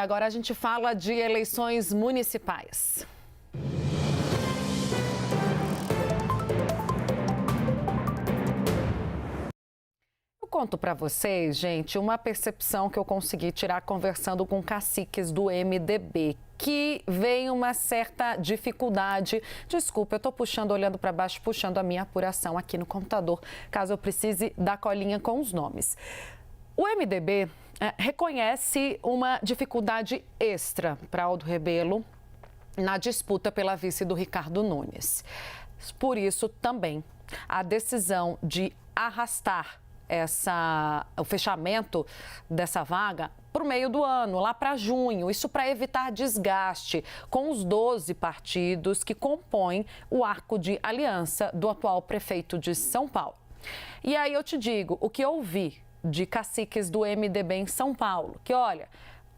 Agora a gente fala de eleições municipais. Eu conto para vocês, gente, uma percepção que eu consegui tirar conversando com caciques do MDB, que vem uma certa dificuldade. Desculpa, eu estou puxando, olhando para baixo, puxando a minha apuração aqui no computador, caso eu precise dar colinha com os nomes. O MDB reconhece uma dificuldade extra para Aldo Rebelo na disputa pela vice do Ricardo Nunes. Por isso, também, a decisão de arrastar o fechamento dessa vaga para o meio do ano, lá para junho. Isso para evitar desgaste com os 12 partidos que compõem o arco de aliança do atual prefeito de São Paulo. E aí eu te digo, o que eu ouvi de caciques do MDB em São Paulo, que olha,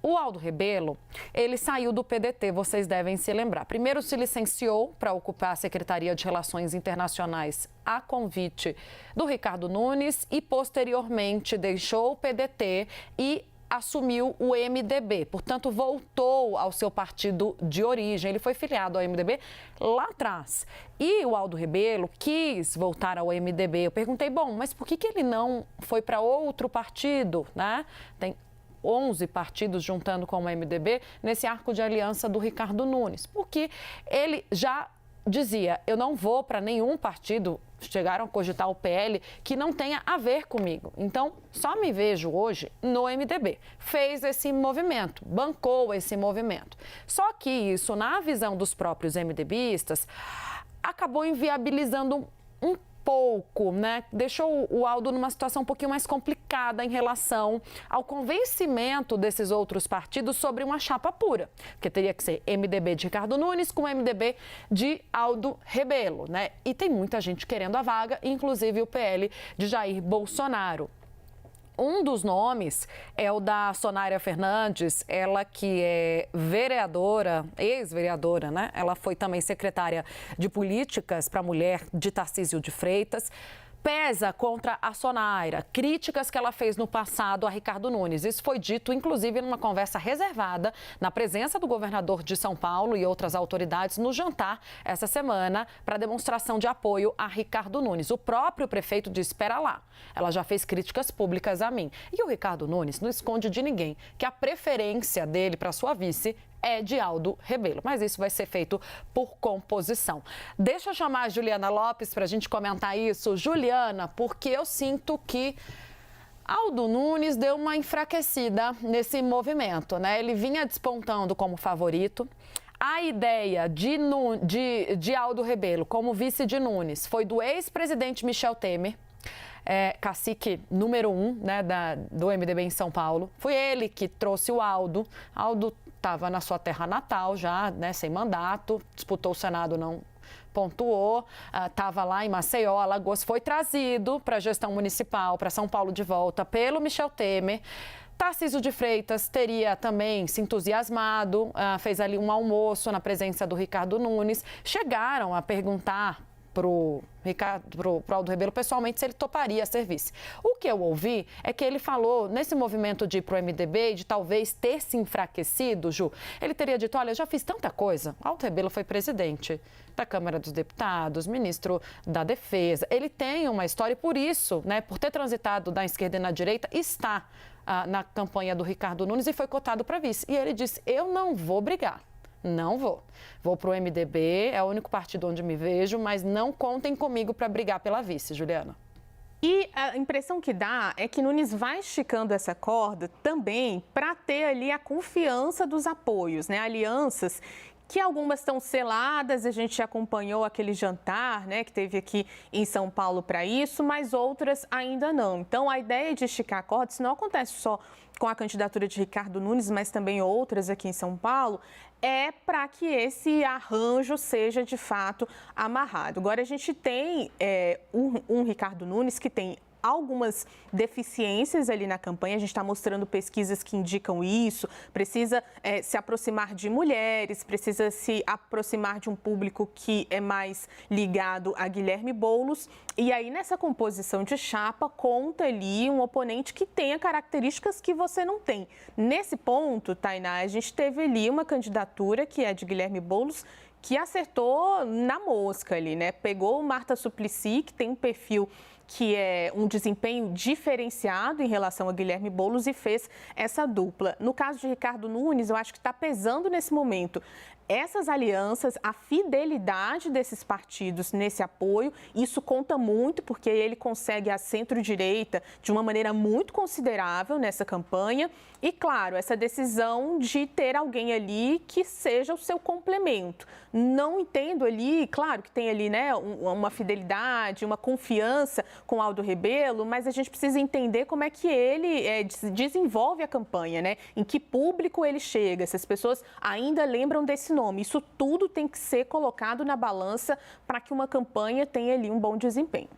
o Aldo Rebelo, ele saiu do PDT, vocês devem se lembrar. Primeiro se licenciou para ocupar a Secretaria de Relações Internacionais a convite do Ricardo Nunes e posteriormente deixou o PDT e assumiu o MDB, portanto voltou ao seu partido de origem. Ele foi filiado ao MDB lá atrás. E o Aldo Rebelo quis voltar ao MDB. Eu perguntei, bom, mas por que ele não foi para outro partido, né? Tem 11 partidos juntando com o MDB nesse arco de aliança do Ricardo Nunes, porque ele já dizia, eu não vou para nenhum partido, chegaram a cogitar o PL, que não tenha a ver comigo. Então, só me vejo hoje no MDB. Fez esse movimento, bancou esse movimento. Só que isso, na visão dos próprios MDBistas, acabou inviabilizando um pouco, né? Deixou o Aldo numa situação um pouquinho mais complicada em relação ao convencimento desses outros partidos sobre uma chapa pura, porque teria que ser MDB de Ricardo Nunes com MDB de Aldo Rebelo, né? E tem muita gente querendo a vaga, inclusive o PL de Jair Bolsonaro. Um dos nomes é o da Sonária Fernandes, ela que é vereadora, ex-vereadora, né? Ela foi também secretária de Políticas para a Mulher de Tarcísio de Freitas. Pesa contra a Sonaira, críticas que ela fez no passado a Ricardo Nunes. Isso foi dito, inclusive, numa conversa reservada na presença do governador de São Paulo e outras autoridades no jantar essa semana para demonstração de apoio a Ricardo Nunes. O próprio prefeito disse, espera lá, ela já fez críticas públicas a mim. E o Ricardo Nunes não esconde de ninguém que a preferência dele para sua vice é de Aldo Rebelo, mas isso vai ser feito por composição. Deixa eu chamar a Juliana Lopes para a gente comentar isso. Juliana, porque eu sinto que Aldo Nunes deu uma enfraquecida nesse movimento, né? Ele vinha despontando como favorito. A ideia de Aldo Rebelo como vice de Nunes foi do ex-presidente Michel Temer, cacique número 1, né, do MDB em São Paulo. Foi ele que trouxe o Aldo. Aldo estava na sua terra natal já, né, sem mandato, disputou o Senado, não pontuou, estava lá em Maceió, Alagoas, foi trazido para a gestão municipal, para São Paulo de volta, pelo Michel Temer. Tarcísio de Freitas teria também se entusiasmado, fez ali um almoço na presença do Ricardo Nunes. Chegaram a perguntar pro Aldo Rebelo pessoalmente se ele toparia ser vice. O que eu ouvi é que ele falou, nesse movimento de ir pro MDB, de talvez ter se enfraquecido, Ju, ele teria dito, olha, eu já fiz tanta coisa. Aldo Rebelo foi presidente da Câmara dos Deputados, ministro da Defesa. Ele tem uma história e por isso, né, por ter transitado da esquerda e na direita, está na campanha do Ricardo Nunes e foi cotado para vice. E ele disse, eu não vou brigar. Não vou. Vou para o MDB, é o único partido onde me vejo, mas não contem comigo para brigar pela vice, Juliana. E a impressão que dá é que Nunes vai esticando essa corda também para ter ali a confiança dos apoios, né? Alianças que algumas estão seladas, a gente acompanhou aquele jantar, né, que teve aqui em São Paulo para isso, mas outras ainda não. Então, a ideia de esticar a corda, isso não acontece só com a candidatura de Ricardo Nunes, mas também outras aqui em São Paulo, é para que esse arranjo seja de fato amarrado. Agora, a gente tem um Ricardo Nunes que tem algumas deficiências ali na campanha, a gente está mostrando pesquisas que indicam isso, precisa se aproximar de mulheres, precisa se aproximar de um público que é mais ligado a Guilherme Boulos, e aí nessa composição de chapa conta ali um oponente que tenha características que você não tem. Nesse ponto, Tainá, a gente teve ali uma candidatura que é de Guilherme Boulos, que acertou na mosca ali, né? Pegou Marta Suplicy, que tem um perfil que é um desempenho diferenciado em relação a Guilherme Boulos, e fez essa dupla. No caso de Ricardo Nunes, eu acho que está pesando nesse momento essas alianças, a fidelidade desses partidos nesse apoio. Isso conta muito, porque ele consegue a centro-direita de uma maneira muito considerável nessa campanha. E, claro, essa decisão de ter alguém ali que seja o seu complemento. Não entendo ali, claro que tem ali, né, uma fidelidade, uma confiança com Aldo Rebelo, mas a gente precisa entender como é que ele desenvolve a campanha, né? Em que público ele chega, se as pessoas ainda lembram desse nome. Isso tudo tem que ser colocado na balança para que uma campanha tenha ali um bom desempenho.